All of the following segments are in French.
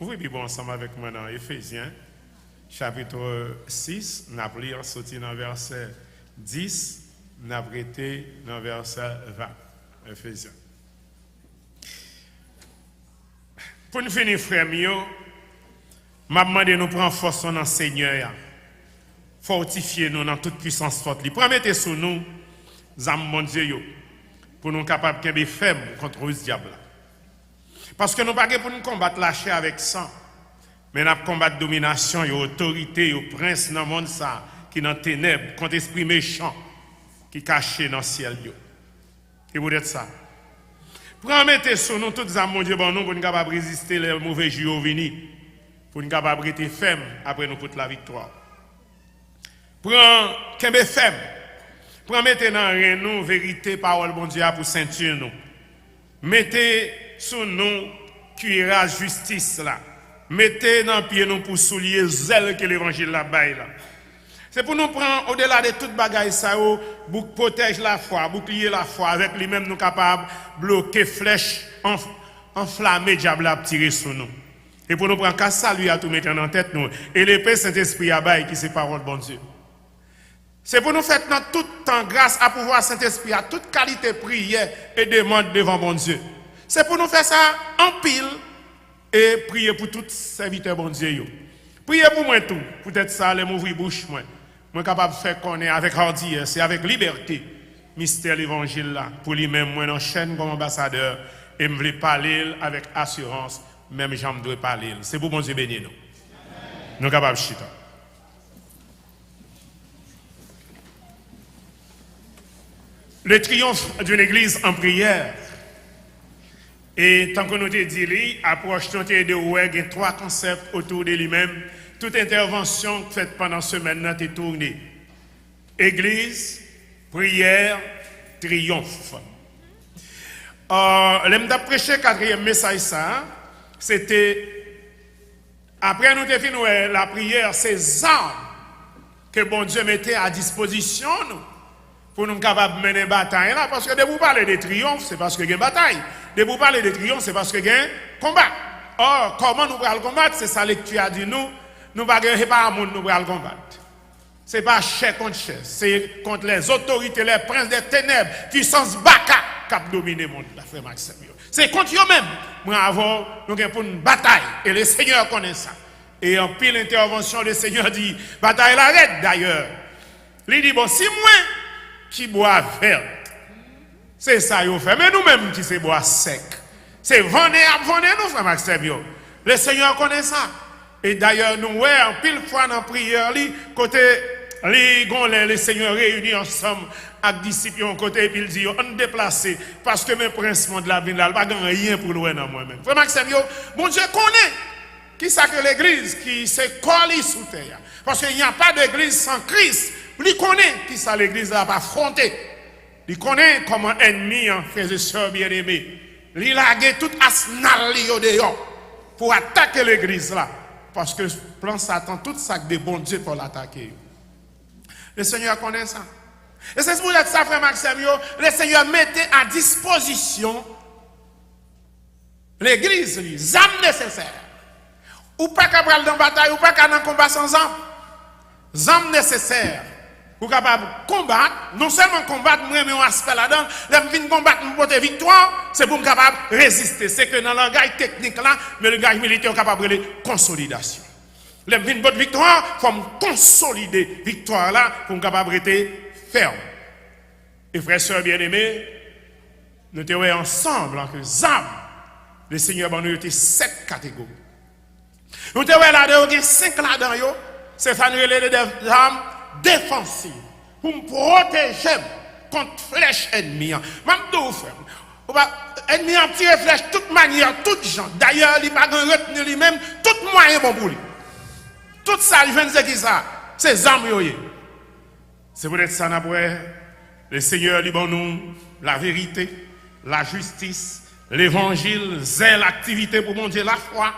Oui, puis bon, ensemble avec moi dans Éphésiens, chapitre 6, nous avons lire sorti dans verset 10, nous avons été dans verset 20. Éphésiens. Pour nous finir, frère mio, m'a demandé de nous prendre force dans le Seigneur. Fortifier nous dans toute puissance forte. Promettez sur nous, âmes mon Dieu, pour nous capables de faire contre le diable. Parce que nous ne sommes pas pour nous combattre la chair avec sang, mais nous combattre la domination et l'autorité et le prince dans le monde ça, qui est dans les ténèbres, contre l'esprit méchant qui est caché dans le ciel. Et vous dites ça. Promettez sur nous toutes les âmes, mon Dieu, pour nous capables de résister les mauvais jours venus, pour nous capables de rester fermes après nous pour la victoire. Prends qu'un ferme. Promettez dans rien nous vérité, parole, bon Dieu, pour ceinture nous. Mettez sous nous cuirasse justice là. Mettez dans pied nous pour soulier zèle que l'évangile la baille là. C'est pour nous prendre au-delà de toute bagaille ça pour protéger la foi, bouclier la foi avec lui-même nous capables bloquer flèche enflammer diable à tirer sur nous. Et pour nous prendre qu'à salut à tout mettre en tête nous et l'épée Saint-Esprit à baille qui c'est parole bon Dieu. C'est pour nous faire dans tout temps grâce à pouvoir Saint-Esprit à toute qualité prière et demande devant bon Dieu. C'est pour nous faire ça en pile et prier pour tout serviteur bon Dieu. Priez pour moi tout. Peut-être ça, les m'ouvrir bouche moi. Moi capable de faire connaître avec hardiesse, c'est avec liberté mystère l'évangile là pour lui-même moi dans chaîne comme ambassadeur et me voulais parler avec assurance même j'en dois parler. C'est pour bon Dieu bénir nous. Nous capables de chita. Le triomphe d'une église en prière. Et tant que nous te dit, approche de ouais, il y a trois concepts autour de lui-même. Toute intervention faite pendant ce semaine est tournée. Église, prière, triomphe. L'homme prêché le quatrième message, ça, c'était, après nous avons fini la prière, ces armes que bon Dieu mettait à disposition, nous. Pour nous capables de mener bataille là, parce que de vous parler de triomphe, c'est parce que il y a une bataille. De vous parler de triomphe, c'est parce que il y a un combat. Or, comment nous allons combattre? C'est ça que tu as dit nous. Nous ne pouvons pas à monde nous allons combattre. Ce n'est pas chair contre chair. C'est contre les autorités, les princes des ténèbres, puissance baka qui a dominé le monde, la frère Maxime. C'est contre eux-mêmes. Nous avons pour une bataille. Et le Seigneur connaît ça. Et en pile intervention, le Seigneur dit, bataille l'arrête d'ailleurs. Il dit, bon, si moi, qui boit vert. C'est ça qu'on fait. Mais nous-mêmes qui c'est bois sec. C'est vendre nous, frère Maxime. Le Seigneur connaît ça. Et d'ailleurs, nous, en pile fois dans la prière, côté les Seigneurs réunis ensemble avec disciples, côté, et puis il dit, on déplacé, parce que mes princes de la vie, là, pas rien pour nous dans moi-même. Frère Maxime, bon Dieu connaît qui ça que l'église qui s'est collée sous terre. Parce qu'il n'y a pas d'église sans Christ. Il connaît qui ça l'église a affronté. Il connaît comment ennemi, frères et sœurs bien-aimés. Il a gagné tout arsenal pour attaquer l'église là. Parce que le plan Satan, tout ça des bons dieux pour l'attaquer. Le Seigneur connaît ça. Et c'est pour ça, frère Maxime, le Seigneur mettait à disposition l'église, les âmes nécessaires. Ou pas qu'à prendre dans la bataille, ou pas qu'à dans combat sans âme. Âmes nécessaires. Pour capable combattre, non seulement combattre, mais un aspect là-dedans, le combattre pour porter victoire, c'est pour me capable résister. C'est que dans le langage technique là, mais le langage militaire est capable de consolidation. Le porter victoire, il faut consolider victoire là, pour me capable rester ferme. Et frères et sœurs bien-aimés, nous sommes ensemble en que âmes, le Seigneur nous a 7 catégories. Nous sommes là-dedans, il y a 5 là-dedans, c'est ça nous les âmes défensive pour me protéger contre flèche ennemie. Même deux frères. Ennemi a tiré flèche de toute manière, toute gens. D'ailleurs, il n'a pas retenu lui-même, tout moyen bon pour lui. Tout ça, il vient de dire qui ça? C'est armes. C'est peut-être ça, le Seigneur lui nous la vérité, la justice, l'évangile, zèle, l'activité pour mon Dieu, la foi.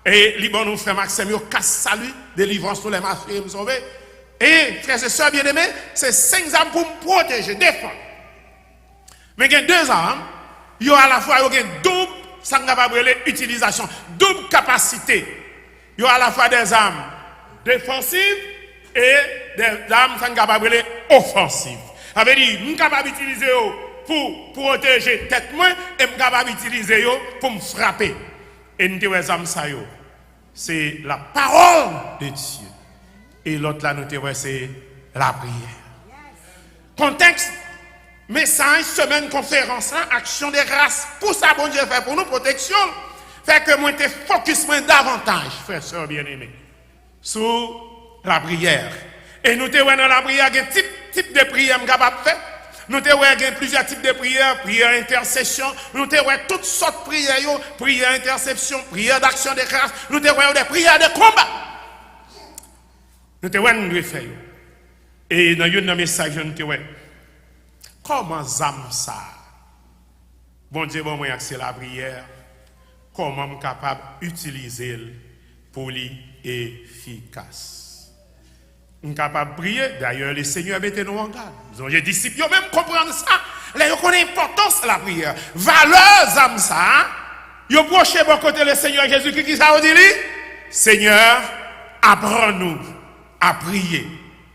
Et lui nous frère Maxime, casse salut, délivrance pour les marchés, me sauver. Et, frères et sœurs bien-aimés, c'est 5 armes pour me protéger, défendre. Mais il y a 2 armes, il y a à la fois une double ça capable l'utilisation double capacité. Il y a à la fois des armes défensives et des armes capable offensives. Ça veut dire nous capable d'utiliser pour protéger tête moi et nous capable d'utiliser pour me frapper. Et nous les armes ça c'est la parole de Dieu. Et l'autre là nous c'est la prière. Contexte message, semaine, conférence, action de grâce. Pour ça, bon Dieu fait pour nous protection. Fait que moi, te focus davantage, frères, sœurs bien-aimés, sur la prière. Et nous te voyons dans la prière, il y a un type de prière capable de faire. Nous te voyons plusieurs types de prières, prière intercession. Nous te voyons toutes sortes de prières, prière interception, prière d'action de grâce. Nous te voyons des prières de combat. Nous te voyons nous faire. Et dans un message, nous te voyons. Comment zam ça? Bon Dieu, bon moi c'est la prière. Comment je suis capable d'utiliser pour l'efficace? Je suis capable de prier. D'ailleurs, le Seigneur mettez nous en garde. Les disciples même comprendre ça. Là, ils connaissent l'importance de la prière. Valeur zam ça. Ils proche bon côté le Seigneur Jésus-Christ qui ça dit lui? Seigneur, apprends-nous à prier.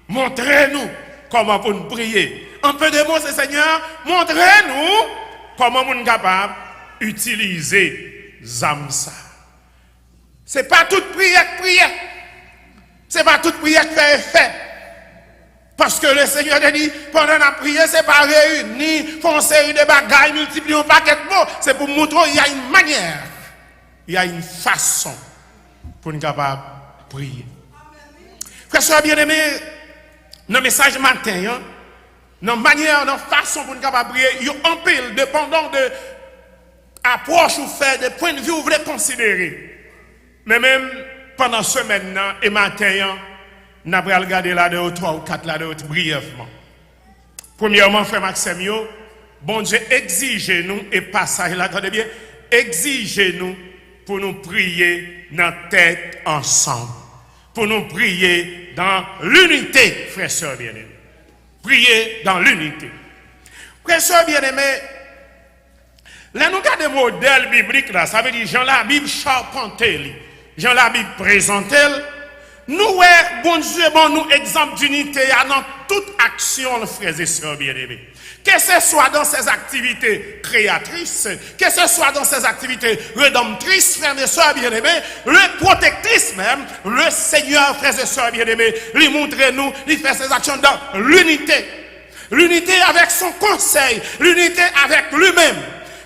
Montrez-nous comment pour nous prier. En peu de mots, c'est Seigneur, montrez-nous comment nous sommes capables d'utiliser Zamsa. Ce n'est pas toute prière. Ce n'est pas toute prière qui fait effet. Parce que le Seigneur a dit, pendant la prière, ce n'est pas réuni, font une série de bagailles, multiplier un paquet de mots. C'est pour montrer qu'il y a une manière, il y a une façon pour nous capables de prier. Frère, soyez bien-aimé, dans le message matin, dans la manière, dans la façon pour nous capables de prier, il y a un pile, dépendant de l'approche ou fait, de point de vue vous voulez considérer. Mais même pendant ce semaine et matin, nous allons regarder là-dedans 3 ou 4 là-dedans brièvement. Premièrement, frère Maxime, bon Dieu, exigez-nous, et passage là, attendez bien, exigez-nous pour nous prier dans la tête ensemble. Pour nous prier dans l'unité, frères et sœurs bien-aimés. Prier dans l'unité. Frères et sœurs bien-aimés, là nous avons des modèles bibliques là, ça veut dire Jean la Bible charpenté, Jean la Bible présenté. Nous, bon Dieu, bon nous exemple d'unité dans toute action, frères et sœurs bien-aimés. Que ce soit dans ses activités créatrices, que ce soit dans ses activités rédemptrices, frères et sœurs bien-aimés, le protectrice même, le Seigneur, frères et sœurs bien-aimés, lui montre nous, lui fait ses actions dans l'unité. L'unité avec son conseil, l'unité avec lui-même.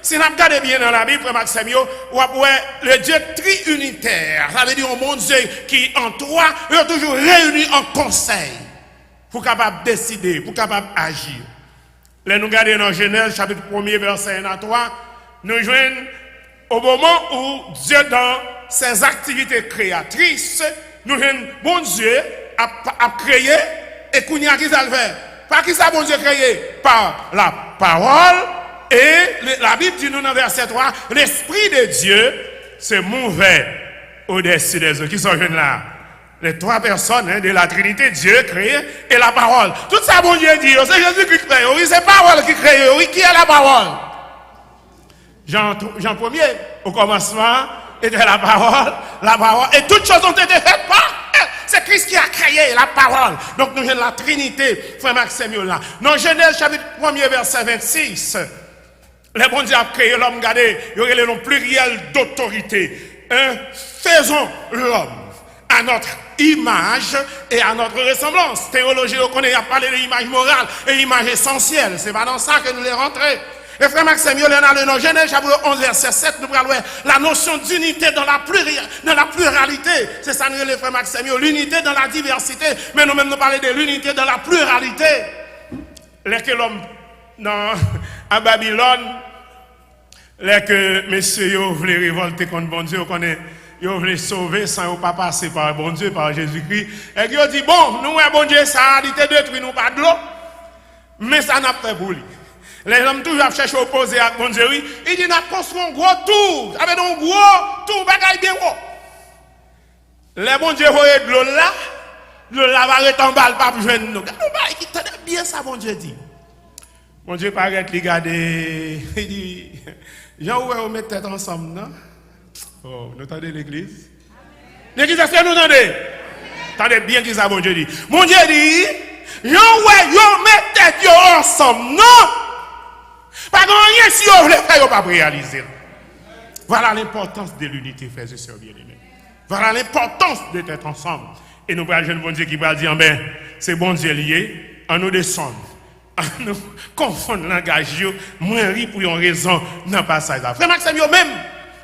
Si nous regardons bien dans la Bible, frère Maxime, le Dieu triunitaire, ça veut dire un bon Dieu qui en trois, est toujours réuni en conseil, pour capable décider, pour capable agir. Là, nous regardons dans Genèse, chapitre 1er, verset 1 à 3, nous joignons au moment où Dieu, dans ses activités créatrices, nous joignons bon Dieu a créé, et qu'on y a qui ça le fait. Par qui ça bon Dieu créé? Par la parole. Et la Bible dit nous dans verset 3, l'Esprit de Dieu se mouvait au-dessus des eaux. Qui sont jeunes là? Les 3 personnes de la Trinité, Dieu créé et la parole. Tout ça, bon Dieu dit, c'est Jésus qui crée, oui, c'est la parole qui crée, oui, qui est la parole? Jean 1er, au commencement, était la parole, et toutes choses ont été faites par. C'est Christ qui a créé la parole. Donc nous avons la Trinité, frère Maxime là. Dans Genèse chapitre 1er, verset 26, le bon Dieu a créé l'homme, regardez, il y aurait le nom pluriel d'autorité. Faisons l'homme à notre image et à notre ressemblance. Théologie, on connaît, il a parlé de l'image morale et l'image essentielle. C'est pas dans ça que nous les rentrons. Et frère Maxime, dans Genèse chapitre 11, verset 7, nous parlons la notion d'unité dans la pluralité. C'est ça, nous les frères Maxime, l'unité dans la diversité. Mais nous-mêmes, nous parlons de l'unité dans la pluralité. Lorsque l'homme, à Babylone, lorsque messieurs voulaient révolter contre bon Dieu, ils voulaient sauver sans pas passer par bon Dieu, par Jésus-Christ. Et ils ont dit, bon, nous, bon Dieu, ça a été détruit, nous pas de l'eau. Mais ça n'a pas fait pour lui. Les hommes toujours cherchent à opposer à bon Dieu. Il dit, nous avons construit un gros tour. Avec un gros tour, bagaille bien gros. Les bon Dieu voyaient de l'eau là, l'eau là va retomber, pas pour joindre nous. Il tenait bien ça, bon Dieu dit. Bon Dieu paraît, il regarde, il dit, Jean, on met tête ensemble, non? Oh, nous entendez l'église? L'église, est-ce que nous entendez? Attendez bien qui ça, bon Dieu dit. Mon Dieu dit, yo met tête ensemble, non? Pas rien si vous voulez faire, vous pas réaliser. Voilà l'importance de l'unité, frères et sœurs bien-aimés. Voilà l'importance d'être ensemble. Et nous parlons de bon Dieu qui va dire, ben, c'est bon Dieu lié, à nous descendre, à nous confondre le langage, moins ri pour une raison dans le passage. Frère Maxime, même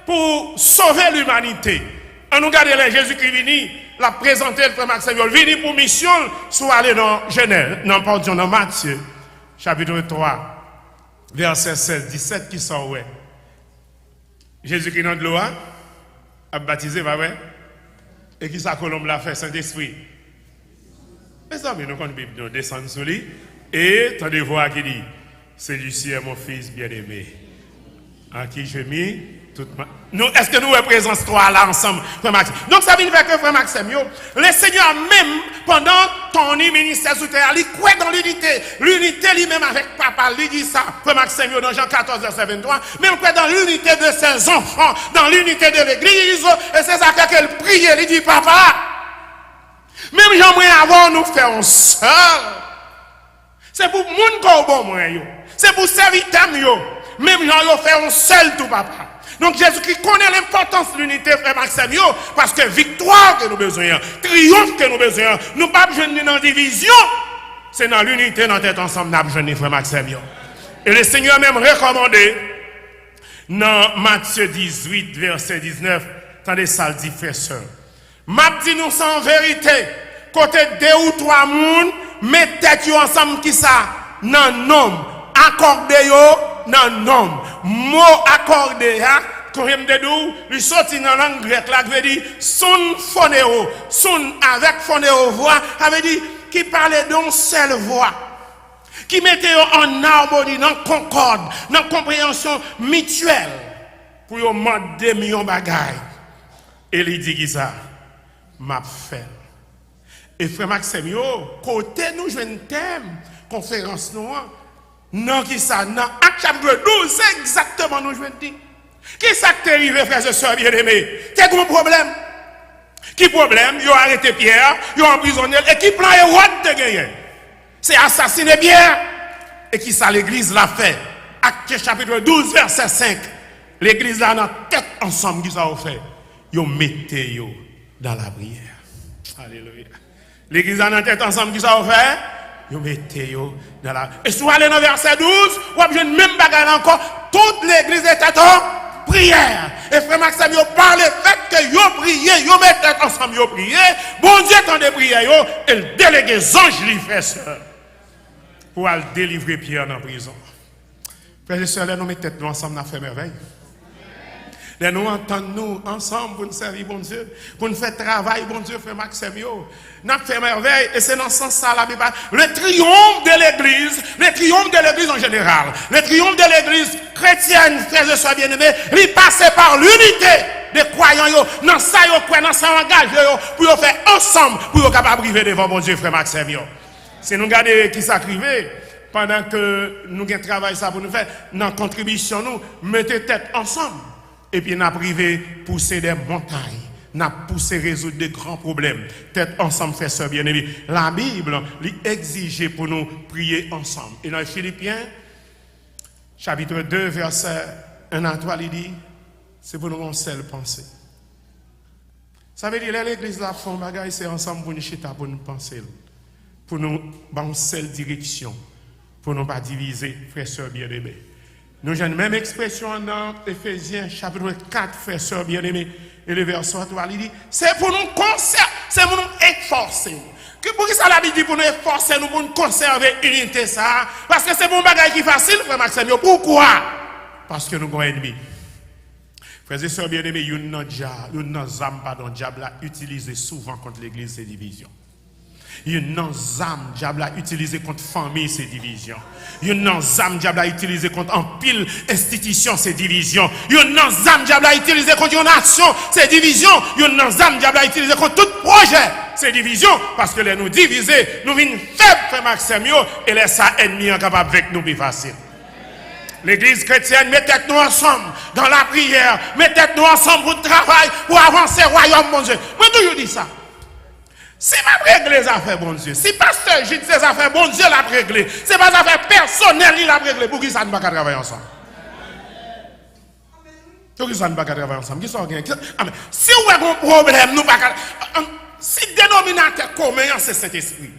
pour sauver l'humanité, à nous garder les Jésus-Christ venu, la présenter, le frère Maxime, venu pour mission, soit aller dans Genèse, dans Matthieu, chapitre 3, verset 16-17, qui sont, ouais. Jésus-Christ dans de l'eau, a baptisé, pas vrai? Et qui ça Colombe l'a fait, Saint-Esprit? Les amis, nous connaissons nous descendre sur lui. Et t'as des voix qui dit, celui-ci est mon fils bien-aimé, à qui je mis toute ma... Nous, est-ce que nous représentons toi là ensemble, frère Maxime? Donc ça veut dire que frère Maxime, le Seigneur même, pendant ton ministère sous terre, il croit dans l'unité. L'unité lui-même avec papa, il dit ça, frère Maxime, dans Jean 14, verset 23, même croit dans l'unité de ses enfants, dans l'unité de l'église, et c'est ça qu'elle prie, il dit papa, même j'aimerais avoir nous faire un seul. C'est pour moun ko bon moi yo. C'est pour serviteur yo. Même gens yo faire un seul tout papa. Donc Jésus-Christ connaît l'importance de l'unité frère Maxime yo parce que victoire que nous besoin, triomphe que nous besoin, nous pas besoin dans division. C'est dans l'unité dans tête ensemble n'a besoin frère Maxime yo. Et le Seigneur même recommandé dans Matthieu 18 verset 19, attendez ça le dit frère sœur. M'a dit nous sans vérité, côté deux ou trois moun mettez-vous ensemble qui ça nan nom accordé yo nan nom mot accordé hein quand même de nous lui sorti dans langue grecque là veut dire son phonéo son avec phonéo voix ça veut dire qui parlait d'une seule voix qui mettait en harmonie dans concorde dans compréhension mutuelle pour yo demander million bagaille et il dit qui ça m'a fait. Et frère Maxime, côté nous jouons thème, conférence noire, non qui ça, non, acte chapitre 12, c'est exactement nous jouons dit. Qui ça qui est arrivé, frères et sœurs bien-aimés? C'est gros problème. Qui problème? Ils ont arrêté Pierre, ils ont emprisonné, et qui plan Hérode de gagner? C'est assassiner Pierre. Et qui ça l'église l'a fait? Acte chapitre 12, verset 5. L'église là, dans tête ensemble, qui ça a fait? Ils ont mis dans la prière. Alléluia. L'église en tête ensemble qui ça a fait? Vous mettez dans la... Et si vous allez dans verset 12, vous avez même bagarre encore. Toute l'église était en prière. Et frère Maxime, vous parlez fait que vous priez, vous mettez ensemble, vous priez. Bon Dieu, tant de prière, et le délégué ange lui fait ça. Pour aller délivrer Pierre dans la prison. Frères et sœurs, nous mettons nous ensemble dans la merveille. Nous entendons nous ensemble pour nous servir bon Dieu, pour nous faire travail bon Dieu, frère Maxime. Nous fait merveille et c'est dans ce sens-là la Bible. Le triomphe de l'église en général, le triomphe de l'église chrétienne, frères et sœurs bien-aimés, il passe par l'unité des croyants, dans ça, dans ça engagé, pour faire ensemble, pour être capable de vivre devant bon Dieu, frère Maxime. Si nous regardons qui s'acrivait, pendant que nous avons travail ça pour nous faire, dans la contribution, nous mettez tête ensemble. Et puis, nous avons privé pousser des montagnes. Nous avons poussé résoudre des grands problèmes. Tête ensemble, frères et sœurs bien-aimés. La Bible l'exige pour nous prier ensemble. Et dans les Philippiens, chapitre 2, verset 1 à 3, il dit, c'est pour nous une seule pensée. Ça veut dire, l'église là, font bagaille, c'est ensemble pour nous chita, pour nous penser. Pour nous, dans une seule direction. Pour nous pas diviser, frères et sœurs bien-aimés. Nous avons la même expression dans Éphésiens chapitre 4, frères et sœurs bien-aimés, et le verset 3, il dit, c'est pour nous conserver, c'est pour nous efforcer. Pour qui ça la Bible dit pour nous efforcer, nous pour nous conserver l'unité ça? Parce que c'est bon bagage qui est facile, frère Maxime. Pourquoi? Parce que nous avons un ennemi. Frères et sœurs bien-aimés, il y a une diable a utilisé souvent contre l'église ces divisions. Il y a une âme diable a utilisé contre famille ces divisions. Il y a une âme diable a utilisé contre en pile institution ces divisions. Il y a une âme diable a utilisé contre une nation ces divisions. Il y a une âme diable a utilisé contre tout projet ces divisions. Parce que les nous diviser, nous venons faibles, frère Maxime, et les ça ennemis incapable avec nous plus facile. L'église chrétienne, mettez-nous ensemble dans la prière, mettez-nous ensemble pour le travail, pour avancer au royaume, mon Dieu. Moi, toujours dis ça. Si m'a réglé les affaires, bon Dieu, si pasteur j'ai dit ses affaires, bon Dieu l'a réglé, c'est pas des affaires personnelles, il l'a réglé, pour qui ça ne va pas travailler ensemble? Pour qui ça ne va pas travailler ensemble? Si vous avez un problème, nous pas. Si le dénominateur commun, c'est cet esprit.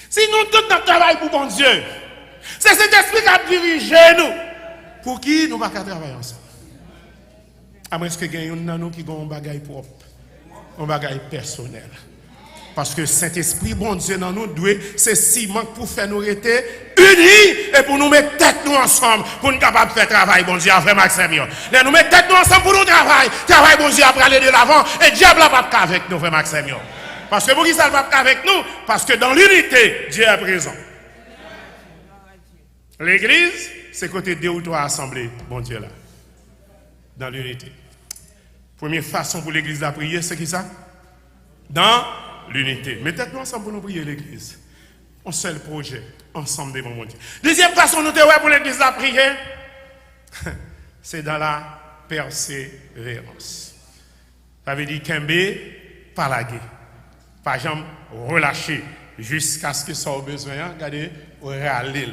Si nous tous notre travail pour bon Dieu, c'est cet esprit qui a dirigé nous. Pour qui nous ne pouvons pas travailler ensemble? À moins que nous qui avons un bagage propre, un bagage personnel. Parce que Saint-Esprit, bon Dieu, dans nous, c'est ciment pour faire nous rester unis et pour nous mettre tête nous ensemble, pour nous capables de faire travail, bon Dieu, frère Maxime. Là, nous mettre tête nous ensemble pour nous travailler, bon Dieu, après aller de l'avant, et diable n'a pas avec nous, frère Maxime. Parce que pour qui ça ne va pas avec nous? Parce que dans l'unité, Dieu est présent. L'église, c'est côté 2 ou 3 assemblées, bon Dieu, là. Dans l'unité. Première façon pour l'église de prier, c'est qui ça? Dans l'unité. Mettez-nous ensemble pour nous prier l'église. Un seul projet, ensemble devant mon Dieu. Deuxième façon nous devons pour l'église de prier, c'est dans la persévérance. Ça veut dire qu'un pas laguer. Par exemple, relâcher jusqu'à ce que ça ait besoin. Regardez, râler.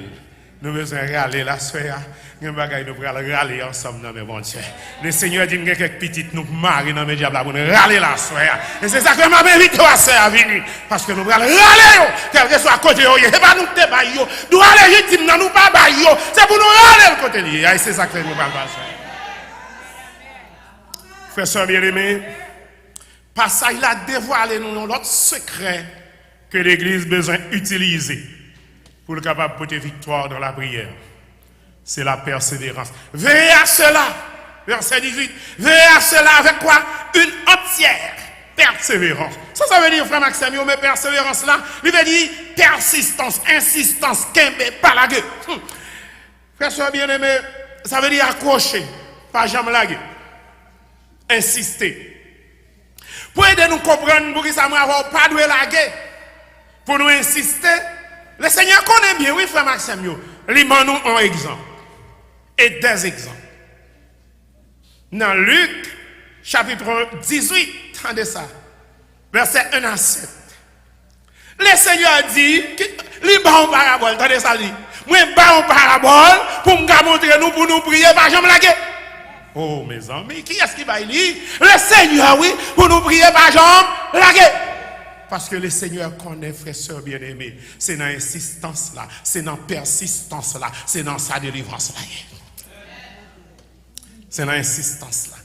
Nous avons besoin de râler la soeur. Nous avons besoin de râler ensemble dans mes bons dieux. Le Seigneur dit que quelques petites nous marient dans mes diables pour nous râler la soeur. Et c'est ça que je m'invite à soeur à venir. Parce que nous allons râler, quel que soit à côté, ce n'est pas nous qui baillons. Nous allons légitime, nous pas baillons. C'est pour nous râler le côté lié. Et c'est ça que nous allons faire. Frère, soeur bien-aimé, par ça, il a dévoilé nous l'autre secret que l'Église a besoin d'utiliser pour être capable de porter victoire dans la prière. C'est la persévérance. Veillez à cela, verset 18, veillez à cela avec quoi? Une entière persévérance. Ça veut dire, frère Maxime, mais persévérance là, il veut dire persistance, insistance, kembe, palague. Frère soeur bien-aimé, ça veut dire accrocher, pas jamais laguer. Insister. Pour aider nous comprendre, pour que ça ne va pas de laguer, pour nous insister, le Seigneur connaît bien, oui, frère Maxime, il m'a nous un exemple et des exemples. Dans Luc, chapitre 18, attendez ça, verset 1 à 7. Le Seigneur dit, il bat en parabole, attendez ça, dit, moi, je bat en parabole pour me montrer nous, pour nous prier, pas jamais laguer. Oh, mes amis, qui est-ce qui va y lire? Le Seigneur, oui, pour nous prier, par exemple, laguer. Parce que le Seigneur connaît, frère, soeur bien-aimé. C'est dans l'insistance là, c'est dans la persistance là, c'est dans sa délivrance là. C'est dans l'insistance là.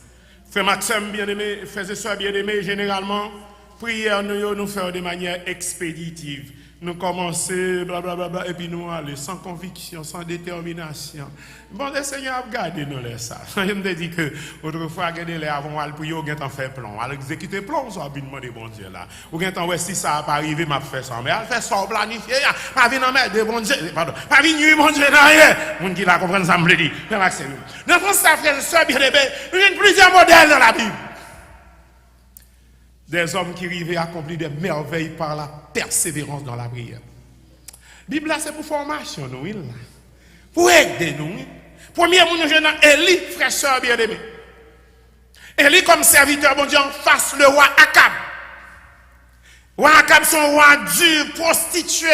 Frère Maxime, bien-aimé, frère et soeur bien-aimé, généralement, prière nous faire de manière expéditive. Nous commencer, blablabla, et puis nous aller sans conviction, sans détermination. Bon, le Seigneur a gardé nous les ça. Je me dis que autrefois, regardez les avant, à prier, on a fait plan. À exécuter plan, ça a bien demandé bon Dieu là. Ou bien ouais, si ça n'a pas arrivé, m'a fait ça. Mais elle fait ça planifié, pas venir en mettre de bon Dieu, pardon, pas venir bon Dieu derrière. Mon qui la comprendre ça me le dit. Mais Maxime, dans France, ça frère, ça bien aimé, il y a plusieurs modèles dans la Bible. Des hommes qui arrivaient à accomplir des merveilles par la persévérance dans la prière. La Bible, c'est pour formation, nous, pour aider nous. Premier, nous avons Élie, frère, soeur bien-aimé. Élie, comme serviteur, bon Dieu, en face le roi Akab. Roi Akab, son roi dur, prostitué,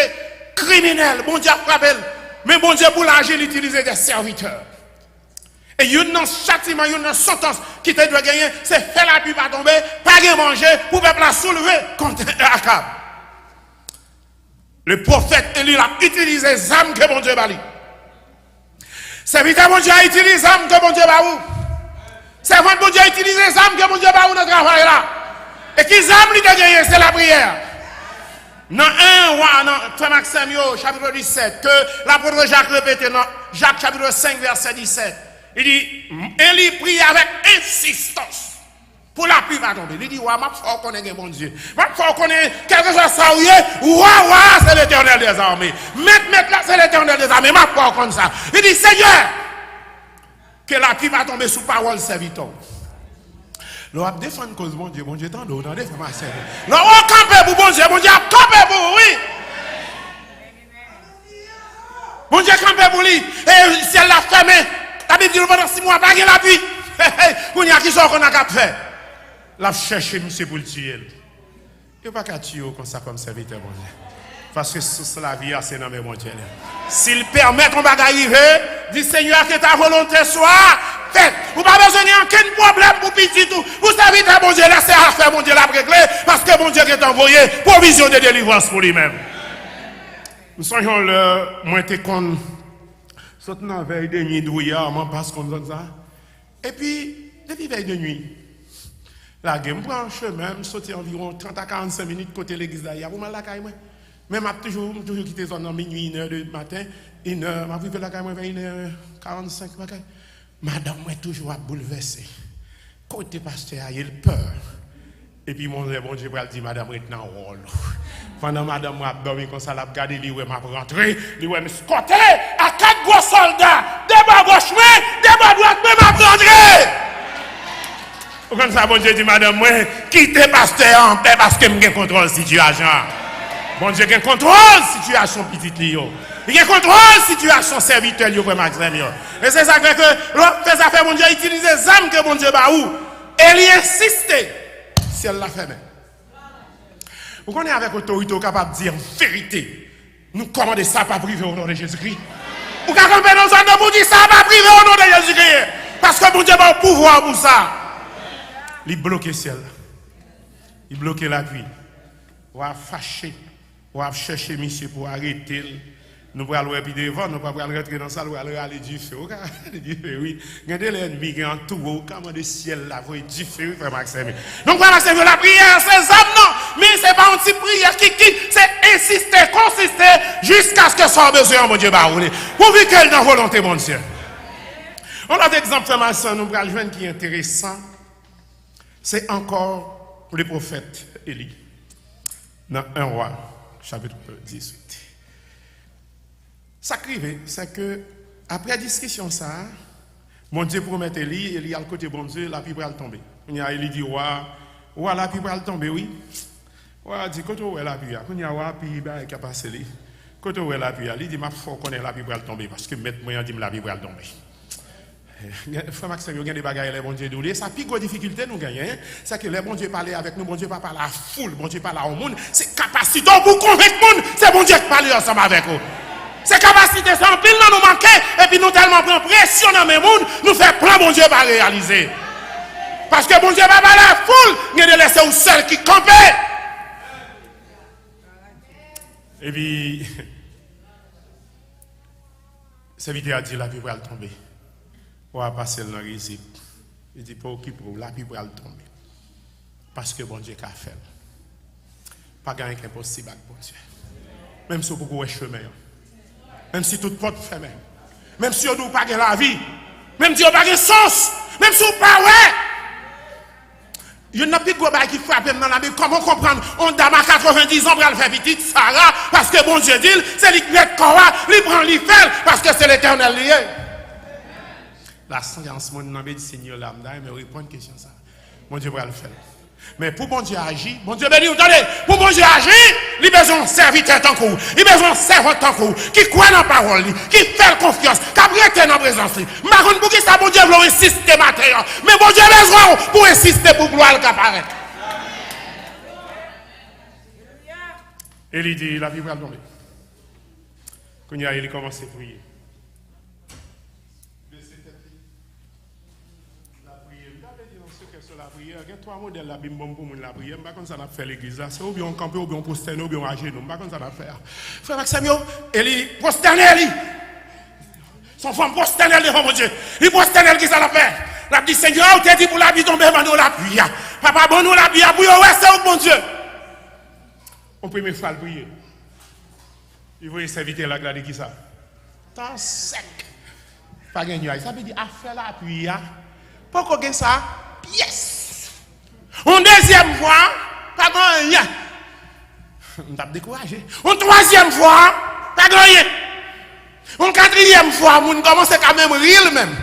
criminel. Bon Dieu, rappelle. Mais bon Dieu, pour l'argent, il utilisait des serviteurs. Et il y a un châtiment, il y a une sentence qui te doit gagner, c'est faire la pluie pas tomber, pas de manger, pour peuple la soulever contre Akab. Le prophète Élie a utilisé les âmes que mon Dieu bali. Serviteur mon Dieu a utilisé les âmes que mon Dieu baou. Servant mon Dieu a utilisé les âmes que mon Dieu baou dans le travail là. Et qui âmes lui a gagné, c'est la prière. Dans 1 roi, dans Frère Maxime, chapitre 17, que l'apôtre Jacques répétait dans Jacques chapitre 5, verset 17. Il dit, Élie prie avec insistance pour la pluie va tomber. Il dit, ouais, ma foi connaît mon Dieu. Ma foi connaît quelque chose ça ou c'est l'Éternel des armées. Mettre là, c'est l'Éternel des armées. Ma foi comme ça. Il dit, Seigneur, que la pluie va tomber sous parole serviteur. L'on a défendu cause mon Dieu t'en donne, on a défendu ma sœur. L'on a campé pour bon Dieu a campé pour oui. Bon Dieu campé pour lui. Et si elle l'a fermé, la Bible dit pendant 6 mois, pas de la pluie. Pour y a qui sont qu'on a qu'à faire. La chercher monsieur pour le tuer. Il n'y a pas qu'à tuer comme ça comme serviteur bon Dieu. Parce que sous la vie, c'est dans mes bon Dieu. S'il permet qu'on va arriver, dit Seigneur que ta volonté soit faite. Vous n'avez pas besoin d'aucun problème pour petit tout. Vous savez que bon Dieu laissez à faire mon Dieu la régler parce que bon Dieu est envoyé provision de délivrance pour lui-même. Nous soyons le moins te con. Sautant en veille de nuit douillard, moi passe comme ça. Et puis, depuis veille de nuit, la game prend un chemin, sauter environ 30 à 45 minutes côté l'église d'ailleurs. Vous m'avez la caille, moi. Mais je toujours quitté zone minuit, 1h du matin, 1h, je vais la caille, vers 1h45. Madame, moi, toujours à bouleverser. Côté pasteur, il a peur. Et puis, mon Dieu, je dit, madame, est dans le rôle. Pendant madame, m'a dormi comme ça, l'a regardé, il m'a rentré, il m'a côté à 4 gros soldats, des bas gauche, des bas droite, m'a rentré. Comme ça, bon Dieu dit, madame, moi, quittez pasteur en paix parce que je contrôle la situation. Bon Dieu, il contrôle la situation petite Lio. Il contrôle la situation serviteur Lio pour Maxime. Et c'est ça que l'autre fait ça, bon Dieu, utilise les âmes que bon Dieu va où. Et il insiste si elle l'a fait. Vous connaissez avec autorité capable de dire vérité. Nous commandons ça pas privé au nom de Jésus-Christ. Vous pouvez camper dans un pour dire ça pas privé au nom de Jésus-Christ. Parce que bon Dieu a un pouvoir pour ça. Il bloque le ciel. Il bloque la pluie. On va fâcher. On va chercher monsieur pour arrêter. Nous allons aller devant, nous allons rentrer dans la salle, nous allons aller du feu. Oui. Regardez l'ennemi qui est en tout, comment le ciel là, vous du feu, frère Maxime. Donc, frère Maxime, la prière, c'est ça, non. Mais ce n'est pas une petite prière qui c'est insister, consister, jusqu'à ce que ça besoin, mon Dieu, baroulé. Pourvu qu'elle dans volonté, mon Dieu. On a d'exemple, frère Maxime, nous allons joindre qui est intéressant. C'est encore le prophète Élie. Dans 1 roi, chapitre 18. Ça crive, c'est que après la discussion, ça, mon Dieu promet Élie, Élie à le côté bon Dieu, la pluie va tomber. Il y a Élie dit, ouais, la pluie va tomber, oui. Ouais, dit, quand on est la pluie, il y a la pluie qui a passé. Quand on est la pluie, il dit, ma foi qu'on est la pluie va tomber, parce que maintenant, moi, dit, la pluie va tomber. Frère Maxime, il y a des bagages, les bon Dieu doués. Ça, plus grosse difficulté, nous gagnons, c'est que les bon Dieu parlent avec nous, bon Dieu pas parler à la foule, bon Dieu parle au monde. C'est capacité pour convaincre le monde, c'est bon Dieu qui parle ensemble avec nous. C'est capacité, c'est en pile, nous manquer, et puis nous tellement prenons pression dans le monde, nous faisons plein bon Dieu pas réaliser. Parce que bon Dieu va parler à la foule, il y a de laisser au seul qui campe. Et puis, serviteur a dit la pluie va tomber. On va passer dans le récit. Il dit, pour qui pour la pluie va tomber. Parce que bon Dieu a fait. Pas gagner impossible avec bon Dieu. Même si vous avez chemin. Même si toute porte fermée. Même si vous n'avez pas la vie. Même si vous n'avez pas de sens. Même si vous n'avez pas il y a un petit gros qui frappe dans la vie. Comment comprendre? On dame à 90 ans pour le faire petite Sarah. Parce que bon Dieu dit, c'est lui qui est corps, lui prend, lui fait. Parce que c'est l'éternel lié. La science, mon nom dit Seigneur lambda, mais répond à une question ça. Mon Dieu va le faire. Mais pour bon Dieu agir, bon Dieu béni, attendez, pour bon Dieu agir, il a besoin de serviteur tant coup, il a besoin de servant tant coup, qui croit dans la parole, qui fait confiance, qui a prêté dans la présence. Par contre, pour qui ça, bon Dieu veut insister matin, mais bon Dieu a besoin pour insister pour gloire qui apparaît. Et il dit, la vie va tomber. Quand il commence à prier. Il y a 3 modèles la Bible pour la prière. Pas comme ça n'a fait l'église là. C'est ou bien on camper, ou bien on prosterner, ou bien on agir. Pas comme ça n'a fait. Frère Maxime, il prosterner. Son femme prosterner devant mon Dieu. Il prosterner qui ça l'a fait. La dit Seigneur, on t'a dit pour la vie tomber, nous la prière. Papa, bon nous la prière pour ouais, c'est où mon Dieu. On peut me faire prier. Il faut servir la grade qui ça. Temps sec. Pas gagner. Ça veut dire à faire la prière. Pourquoi que ça? Yes! Une deuxième fois, pas grand-rien. On t'a découragé. Une troisième fois, pas grand-rien. Une quatrième fois, on commence à même rire même.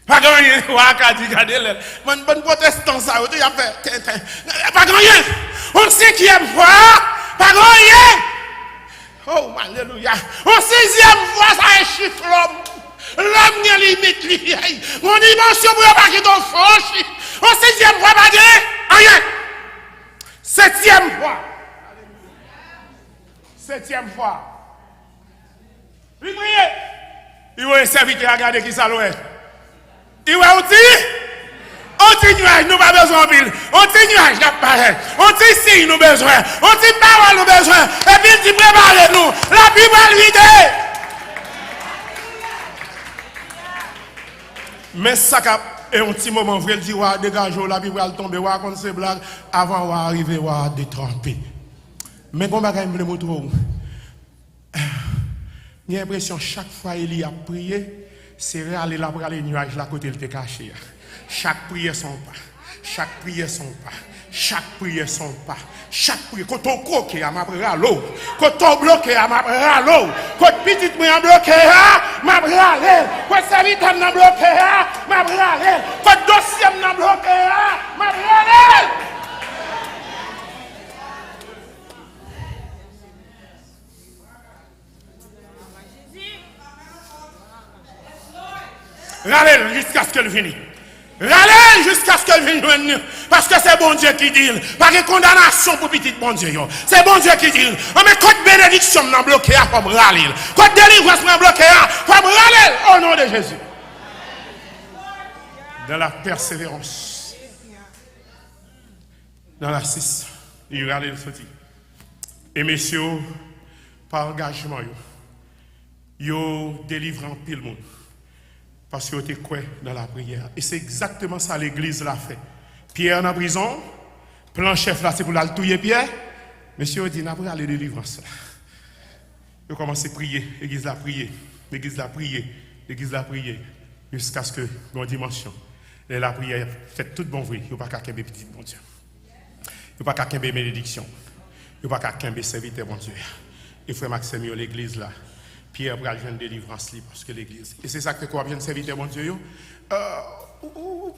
Pas grand-rien. Regardez, bon protestant ça, il a fait. Pas grand-rien. Une cinquième fois, pas grand-rien. Oh, alléluia. En sixième fois, ça est chiffre l'homme. L'homme n'a limite. Mon dimension pour pas qu'il t'en franchi. En sixième fois, pas dire rien. Septième fois. Septième fois. Il prie. Il va un serviteur à regarder qui ça l'ouest. Il va aussi. On dit nuage, nous pas besoin de pile. On dit nuage, n'a pas pareil. On dit signe, nous besoin. On dit parole, nous besoin. Et puis il dit préparez-nous. La Bible va l'idée. Mais ça et un petit moment, vrai, il dit, dégagez, la Bible va tomber, quand c'est blague, avant d'arriver, à détremper. Mais bon, je me montrer. J'ai l'impression chaque fois qu'il a prié, c'est aller là pour aller nuage là côté il était caché. Chaque prière son pas. Chaque prière son pas. Chaque prière son pas. Chaque prière. Quand on croque, à ma prière à l'eau. Quand on bloque, à ma prière à l'eau. Quand petit moi bloqué, à ma prière à l'air. Quand serviteur m'a bloqué, à ma prière à l'air. Quand dossier m'a bloqué, à ma prière à l'air. Râlez jusqu'à ce qu'elle finisse. Râlez jusqu'à ce qu'elle vienne. Parce que c'est bon Dieu qui dit. Pas de condamnation pour petit bon Dieu. C'est bon Dieu qui dit. Mais quand bénédiction m'a bloqué, il faut me râler. Quand délivrance m'a bloqué, il faut me râler. Au nom de Jésus. Dans la persévérance. Dans la 6. Il râle le sorti. Et messieurs, par engagement, yo délivrent en pile monde. Parce que vous êtes quoi dans la prière. Et c'est exactement ça l'église l'a fait. Pierre en prison, plan chef là, c'est pour la tuer Pierre. Monsieur dit, n'a pas aller délivrance. Vous commencez à prier, l'église l'a prié, l'église l'a prié, l'église l'a prié, jusqu'à ce que, dans dimension, et la prière fait tout bon bruit. Vous n'avez pas qu'à qu'un petit bon Dieu. Vous n'avez pas qu'à qu'un bénédiction. Vous n'avez pas qu'à qu'un serviteur bon Dieu. Et frère Maxime, l'église là. Pierre va une délivrance parce que l'église. Et c'est ça que quoi vient de serviteur mon Dieu. Ou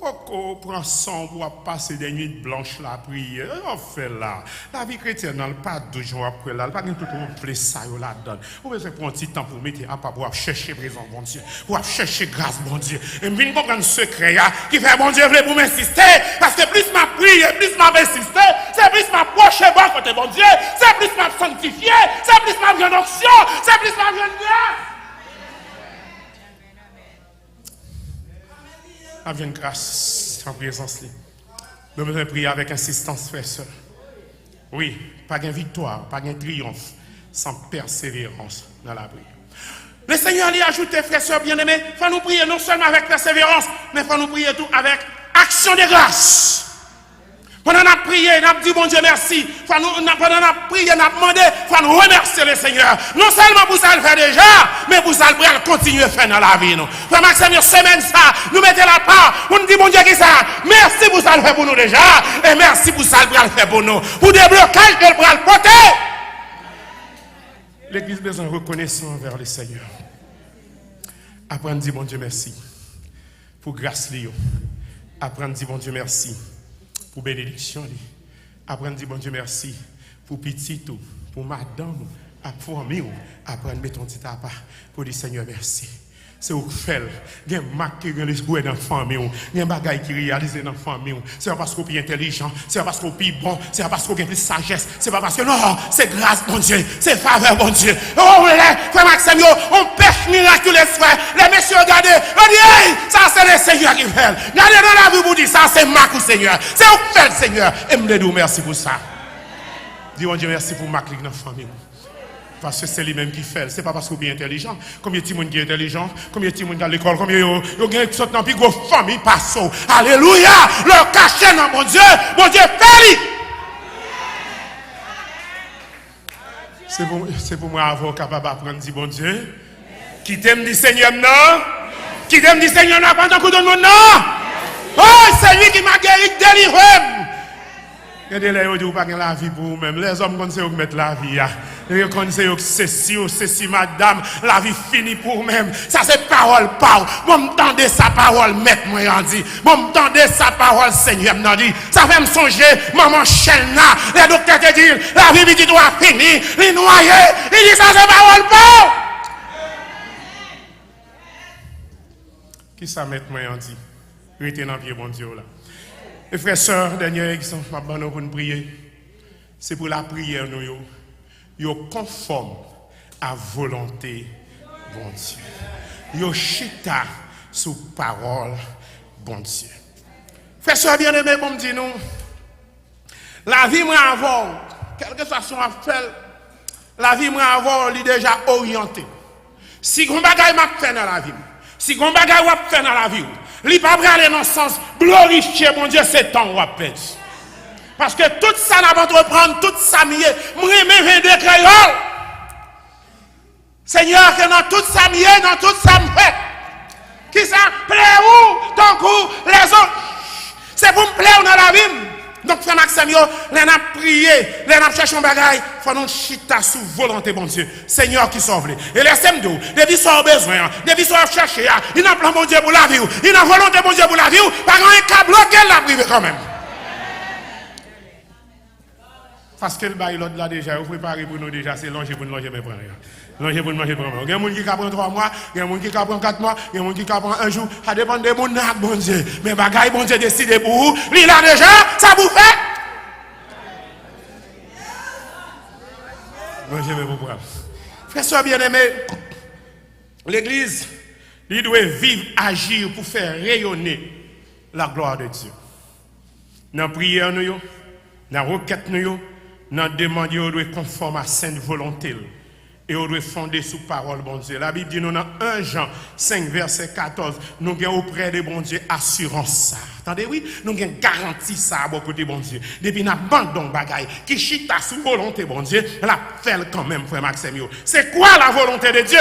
prend sang pour passer des nuits blanches là, prier. On fait là. La vie chrétienne, n'a pas 12 jours après là. Pas tout le monde ça là-dedans. Vous pouvez prendre un petit temps pour mettre à part pour chercher présence bon Dieu. Pour chercher grâce bon Dieu. Et je comprendre un secret qui fait bon Dieu pour m'insister. Parce que plus ma prière, plus ma m'insister, c'est plus ma proche bon côté bon Dieu. C'est plus ma sanctifier. C'est plus ma viande onction. C'est plus ma viande grâce. Avec une grâce en présence. Nous devons prier avec insistance, frère, sœur. Oui, pas de victoire, pas de triomphe, sans persévérance dans la prière. Le Seigneur lui a ajouté, frère, sœur bien-aimés, il faut nous prier non seulement avec persévérance, mais il faut nous prier tout avec action de grâce. Pendant qu'on a prié, on a dit bon Dieu merci. Pendant qu'on a prié, on a demandé, il faut nous remercier le Seigneur. Non seulement pour ça le faire déjà, mais pour ça le continuer à faire dans la vie. Frère Maxime, semaine ça, nous mettons la part, on nous dit bon Dieu qui ça. Merci pour ça le faire pour nous déjà. Et merci pour ça le faire pour nous. Pour déblocage que le bras le porter. L'église besoin reconnaissant envers le Seigneur. Apprendre à dire bon Dieu merci. Pour grâce Léo. Apprendre à dire bon Dieu merci. Pour bénédiction, apprendre à dire bon Dieu merci pour petit tout, pour madame, pour famille, apprendre à mettre ton petit à part pour dire Seigneur merci. C'est au fait, il y a un marque qui est dans la famille, il y a un bagage qui est réalisé dans la famille. C'est pas parce qu'on est intelligent, c'est pas parce qu'on est bon, c'est pas parce qu'on a plus de sagesse, c'est pas parce que non, c'est grâce, bon Dieu, c'est faveur, bon Dieu. Oh, frère Maxime, on pêche miraculeux, frère. Les messieurs, regardez, on dit, hey, ça c'est le Seigneur qui fait. Regardez dans la vie, vous dites, ça c'est Marc ou Seigneur. C'est au fait, Seigneur. Et me dis merci pour ça. Dis, bon Dieu, merci pour Marc dans la famille. Parce que c'est lui-même qui fait. Ce n'est pas parce qu'il est intelligent. Combien de gens qui est intelligent, combien de gens qui à l'école, combien de gens qui dans une famille passe. Alléluia! Leur cachet dans mon Dieu fait. C'est pour moi avoir capable d'apprendre dire bon Dieu. Qui t'aime dit Seigneur non? Qui t'aime dit Seigneur non? Pendant que tout le monde non? Oh, c'est lui qui m'a guéri, délivré. Regardez là, vous dites pas la vie pour vous-même. Les hommes connaissent où mettre la vie. Ils connaissent ceci, madame. La vie finie pour vous-même. Ça c'est parole. Moi m'entendez sa parole, maître moi en dit. Moi m'entendez sa parole, Seigneur m'en dit. Ça fait me songer, maman Chelna. Les docteurs te disent, la vie dit doit finir. Les noyés, il dit ça c'est parole pauvre. Qui ça maître moi en dit? Restez dans le pied, bon Dieu là. Et frères et sœurs, dernier exemple, pour nous prier, c'est pour la prière, nous, yo conforme à volonté, bon Dieu. Yo chita sous parole, bon Dieu. Frères et sœurs, bien-aimés, bon Dieu, nous, la vie m'a avant, quelque soit son appel, la vie m'a avant, elle est déjà orientée. Si on bagaille m'a fait dans la vie, si on bagaille m'a fait dans la vie, il pas aller dans le sens glorifier mon Dieu c'est temps ou appel. Parce que tout ça n'a pas entreprendre, tout ça mieux, moi même de créole. Seigneur que dans tout ça mieux, dans tout ça fait. Qui ça plaît où ton coup les autres. C'est pour me plaire dans la vie. Donc frère Maxime yo, les n'a prié, les n'a cherché un bagaille, faut nous chita sous volonté bon Dieu. Seigneur qui sauve les. Et laissez-moi dire, depuis son besoin, depuis son chercher, il n'a plan bon Dieu pour la vie, il a volonté bon Dieu pour la vie, par un câble qu'elle l'a privé quand même. Parce que le bail l'autre là déjà, vous préparez pour nous déjà, c'est longer pour nous longer mais prendre. Longer pour nous manger prendre. Il y a des gens qui prennent 3 mois, il y a des gens qui prennent 4 mois, il y a des gens qui prennent 1 jour, ça dépend des gens bon Dieu. Mais bagaille bon Dieu décide pour vous, il là déjà, ça vous fait. Longer mais pour prendre. Frère soeur bien-aimé, l'église, il doit vivre, agir pour faire rayonner la gloire de Dieu. Dans la prière, dans la requête, dans la demande, on doit conformer à la sainte volonté. Et on doit fonder sous parole, bon Dieu. La Bible dit, nous, dans 1 Jean 5, verset 14, nous avons auprès de bon Dieu assurance ça. Attendez, oui, nous avons garanti ça à beaucoup de bon Dieu. Depuis nous abandonnons bagaille, qui chita sous volonté, bon Dieu, la fait quand même, frère Maxime. C'est quoi la volonté de Dieu?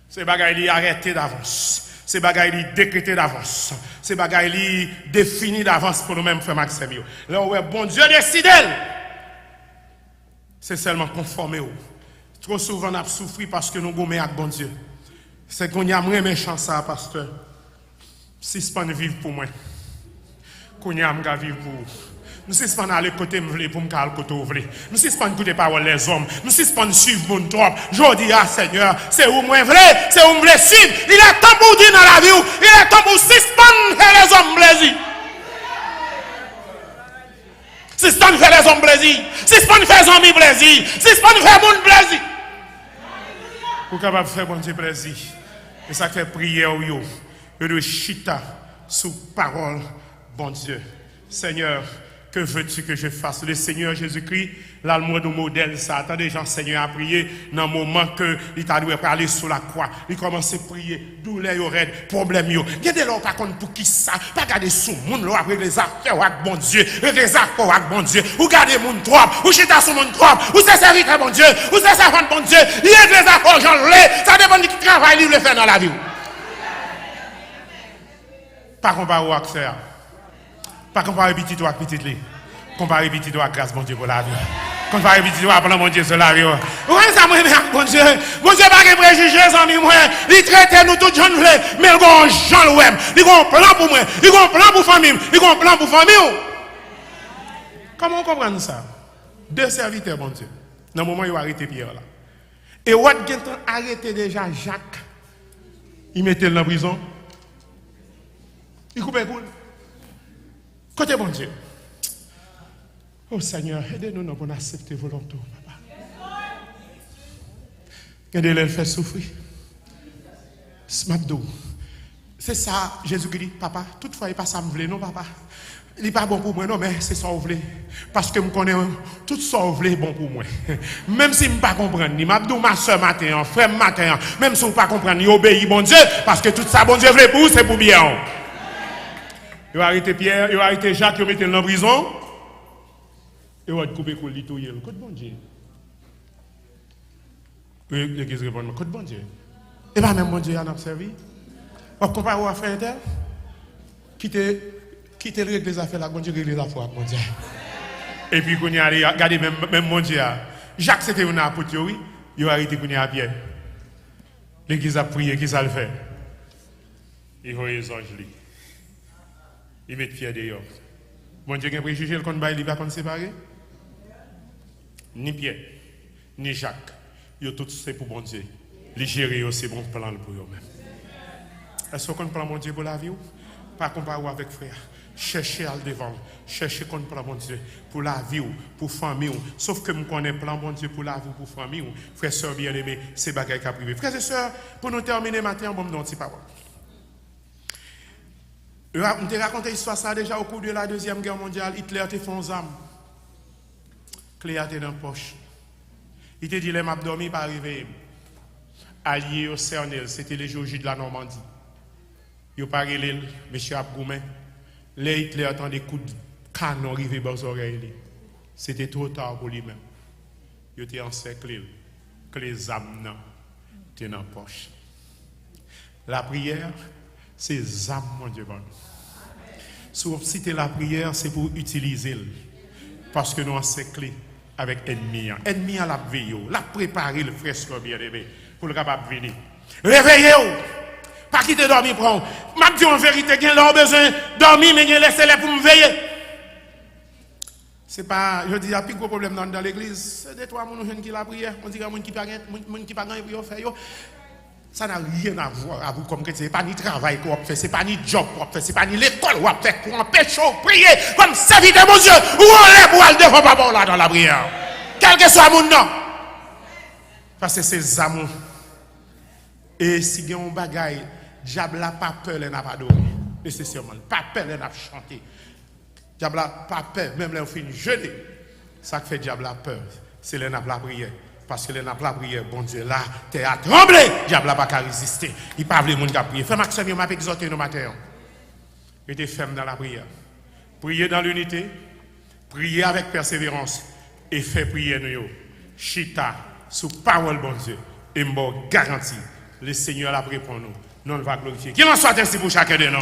C'est bagaille arrêté d'avance. C'est bagaille décrété d'avance. C'est bagaille défini d'avance pour nous-mêmes, frère Maxime. Là où bon Dieu décide, c'est seulement conformer. Trop souvent, on a souffert parce que nous gommons avec bon Dieu. C'est qu'on y a moins méchant ça, pasteur. Si ce n'est pas vivre pour moi, qu'on y a vivre pour vous. Nous ne sommes pas aller côté me pour me caler côté ouvrir. Nous ne sommes pas écouter parole les hommes. Nous ne sommes pas suivre mon trop. Je dis à Seigneur, c'est où moi vrai, c'est où me suivre. Il est temps pour dire dans la vie, il est temps pour suspendre les hommes plaisir. Suspendre faire les hommes plaisir. Suspendre faire les amis plaisir. Suspendre faire mon plaisir. Pour capable faire bon Dieu plaisir. Et ça fait prière yo. Je dois chita sous parole bon Dieu. Seigneur, que veux-tu que je fasse? Le Seigneur Jésus-Christ, là, le de modèle, ça. Attendez, Jean Seigneur a prié dans le moment que il t'a dû aller sur la croix. Il commence à prier, douleur, problème. Il y a des gens par contre pour qui ça? Pas garder sous le monde, avec les affaires avec bon Dieu, avec les affaires avec bon Dieu. Ou garder mon trop, ou chita sur mon trop, ou c'est serviteur bon Dieu, ou c'est servant bon Dieu. Il y a des affaires, j'en l'ai. Ça dépend du travail qu'il veut faire dans la vie. Pas comparer au accès. Pas comparer petit toi avec petit. Comparer petit toi avec grâce, bon Dieu, pour la vie. Comparer petit toi pour mon Dieu, sur la vie. Oui, ça m'a dit, bon Dieu. Bon Dieu, pas de préjugés, amis, moi. Il traite nous tous jeunes, mais il a un Jean Louem. Il a un plan pour moi. Il a un plan pour famille. Il a un plan pour famille. Comment on comprend ça? 2 serviteurs, bon Dieu. Dans le moment où il a arrêté Pierre là. Et Wat Genton a arrêté déjà Jacques. Il mettait dans la prison. Il coupait cool. Côté bon Dieu. Oh Seigneur, aidez-nous pour accepter volontairement, papa. Aidez-les à faire souffrir. C'est ça, Jésus-Christ dit, papa, toutefois, il n'est pas ça me voulait, non, papa. Il n'est pas bon pour moi, non, mais c'est ça que je voulais. Parce que je connais tout ça que je voulais bon pour moi. Même si je ne pas comprendre, je m'abdou ma soeur matin, frère matin, même si je ne pas comprendre, il obéit, bon Dieu, parce que tout ça, bon Dieu voulait pour vous, c'est pour bien. Il a arrêté Pierre, il a arrêté Jacques, il a mis dans la prison. Il a coupé le litouille. Côte bon Dieu. L'église répond, côte bon Dieu. Et pas même bon Dieu, il a servi. On compare à frère qui quittez le règle des affaires là, bon Dieu règle les affaires, mon Dieu. Et puis, quand il y a regardez même mon Dieu, Jacques c'était un apôtre, oui, il a arrêté pour à Pierre. L'église a prié, qui ça le fait? Il voit les anges, il met Pierre dehors. Bon Dieu, il a préjugé le combat, il ne va pas séparer. Ni Pierre, ni Jacques, ils ont tout c'est pour bon Dieu. Les gérer, c'est bon plan pour eux-mêmes. Est-ce qu'on prend mon Dieu pour la vie? Pas comparer avec frère. Cherchez à le devant. Cherchez qu'on prend mon Dieu pour la vie ou pour la famille. Sauf que je connais plan mon Dieu pour la vie ou pour la famille. Frères, sœurs bien-aimés, c'est bagaille qui a privé. Frères et sœurs, pour nous terminer matin, bon, non, c'est pas bon. Je t'ai raconté l'histoire ça déjà au cours de la Deuxième Guerre mondiale. Hitler a fait un âme. Clé a été dans la poche. Il t'a dit, les m'a dormi pas arrivé. Allié au Cernel, c'était les jours de la Normandie. Il a parlé, M. Abgoumen. Les Hitler attendait des coups de canon arriver dans les oreilles. C'était trop tard pour lui-même. Il était encerclé. Que les âmes étaient dans la poche. La prière, c'est les âmes, mon Dieu. Si vous citez la prière, c'est pour utiliser. Parce que nous encerclés avec l'ennemi. L'ennemi a la veille, l'a préparé le frère bien-aimé pour le capable de venir. Réveillez-vous! Pas quitter dormir prendre. M'a dit en vérité qu'il a besoin de dormir, mais il laisse les pour me veiller. C'est pas, je dis, il y a plus gros problème dans l'église. C'est des trois personnes qui la prière. On dit qu'il y a des gens qui pas gagné pour faire. Ça n'a rien à voir avec vous comme chrétien. C'est pas ni travail qu'on fait, c'est pas ni job qu'on fait, c'est pas ni l'école qu'on fait pour empêcher de prier comme serviteur mon Dieu. Où on est pour aller devant papa là dans la prière. Quel que soit mon nom. Parce que c'est ça mon. Et si il y a un bagaille, diable n'a pas peur, il n'a pas dormi. Nécessairement, pas peur, il n'a pas chanté. Diable n'a pas peur, même là, on finit jeûner. Ça qui fait diable a peur, c'est le n'a pas prière. Parce que le n'a pas prière, bon Dieu, là, t'es à trembler. Diable n'a pas qu'à résister. Il parle de monde qui a prié. Fais Maxime, il m'a exhorté nos matins. Il était ferme dans la prière. Priez dans l'unité, priez avec persévérance et fait prier nous. Chita, sous parole, bon Dieu, et me garantit. Le Seigneur l'a pris pour nous. Nous va glorifier. Qu'il en soit ainsi pour chacun de nous.